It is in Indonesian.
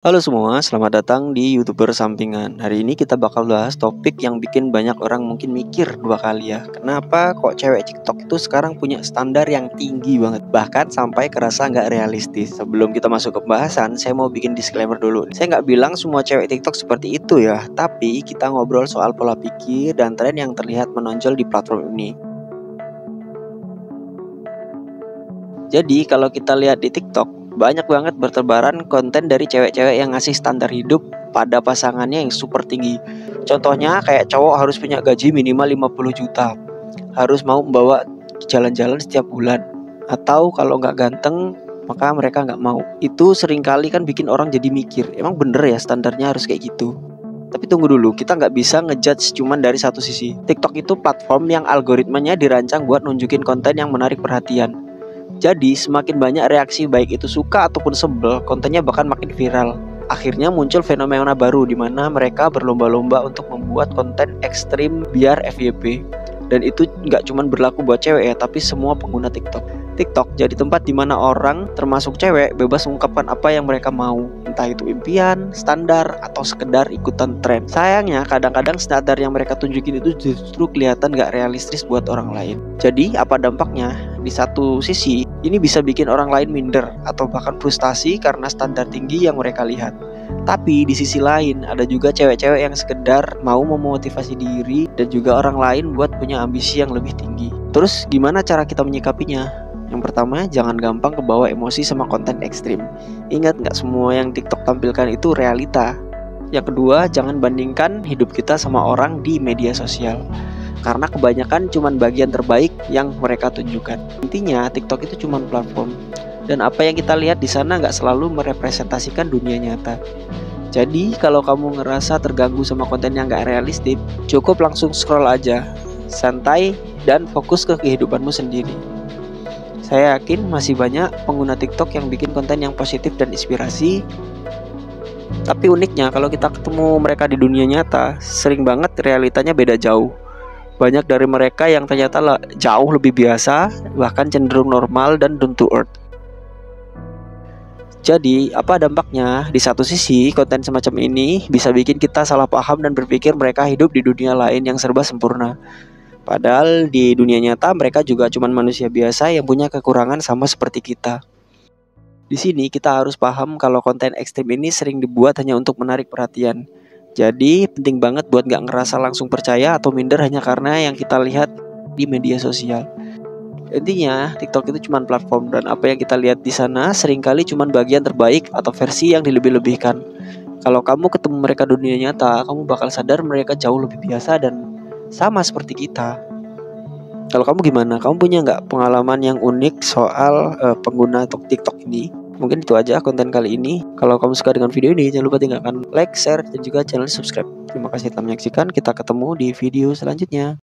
Halo semua, selamat datang di YouTuber Sampingan. Hari ini kita bakal bahas topik yang bikin banyak orang mungkin mikir dua kali ya. Kenapa kok cewek TikTok itu sekarang punya standar yang tinggi banget, bahkan sampai kerasa nggak realistis. Sebelum kita masuk ke pembahasan, saya mau bikin disclaimer dulu. Saya nggak bilang semua cewek TikTok seperti itu ya, tapi kita ngobrol soal pola pikir dan tren yang terlihat menonjol di platform ini. Jadi kalau kita lihat di TikTok, banyak banget bertebaran konten dari cewek-cewek yang ngasih standar hidup pada pasangannya yang super tinggi. Contohnya kayak cowok harus punya gaji minimal 50 juta, harus mau membawa jalan-jalan setiap bulan, atau kalau nggak ganteng maka mereka nggak mau. Itu seringkali kan bikin orang jadi mikir, emang bener ya standarnya harus kayak gitu? Tapi tunggu dulu, kita nggak bisa ngejudge cuman dari satu sisi. TikTok itu platform yang algoritmanya dirancang buat nunjukin konten yang menarik perhatian. Jadi semakin banyak reaksi baik itu suka ataupun sebel, kontennya bahkan makin viral. Akhirnya muncul fenomena baru di mana mereka berlomba-lomba untuk membuat konten ekstrim biar FYP. Dan itu nggak cuma berlaku buat cewek ya, tapi semua pengguna TikTok. TikTok jadi tempat di mana orang, termasuk cewek, bebas mengungkapkan apa yang mereka mau, entah itu impian, standar, atau sekedar ikutan tren. Sayangnya kadang-kadang standar yang mereka tunjukin itu justru kelihatan nggak realistis buat orang lain. Jadi apa dampaknya? Di satu sisi, ini bisa bikin orang lain minder atau bahkan frustasi karena standar tinggi yang mereka lihat. Tapi di sisi lain, ada juga cewek-cewek yang sekedar mau memotivasi diri dan juga orang lain buat punya ambisi yang lebih tinggi. Terus gimana cara kita menyikapinya? Yang pertama, jangan gampang kebawa emosi sama konten ekstrim. Ingat, nggak semua yang TikTok tampilkan itu realita. Yang kedua, jangan bandingkan hidup kita sama orang di media sosial, karena kebanyakan cuman bagian terbaik yang mereka tunjukkan. Intinya TikTok itu cuman platform, dan apa yang kita lihat di sana nggak selalu merepresentasikan dunia nyata. Jadi kalau kamu ngerasa terganggu sama konten yang nggak realistis, cukup langsung scroll aja, santai dan fokus ke kehidupanmu sendiri. Saya yakin masih banyak pengguna TikTok yang bikin konten yang positif dan inspirasi. Tapi uniknya kalau kita ketemu mereka di dunia nyata, sering banget realitanya beda jauh. Banyak dari mereka yang ternyata jauh lebih biasa, bahkan cenderung normal dan down to earth. Jadi, apa dampaknya? Di satu sisi, konten semacam ini bisa bikin kita salah paham dan berpikir mereka hidup di dunia lain yang serba sempurna. Padahal di dunia nyata mereka juga cuma manusia biasa yang punya kekurangan sama seperti kita. Di sini kita harus paham kalau konten ekstrim ini sering dibuat hanya untuk menarik perhatian. Jadi penting banget buat gak ngerasa langsung percaya atau minder hanya karena yang kita lihat di media sosial. Intinya TikTok itu cuma platform, dan apa yang kita lihat di sana seringkali cuma bagian terbaik atau versi yang dilebih-lebihkan. Kalau kamu ketemu mereka dunia nyata, kamu bakal sadar mereka jauh lebih biasa dan sama seperti kita. Kalau kamu gimana? Kamu punya nggak pengalaman yang unik soal pengguna TikTok ini? Mungkin itu aja konten kali ini. Kalau kamu suka dengan video ini, jangan lupa tinggalkan like, share, dan juga channel subscribe. Terima kasih telah menyaksikan. Kita ketemu di video selanjutnya.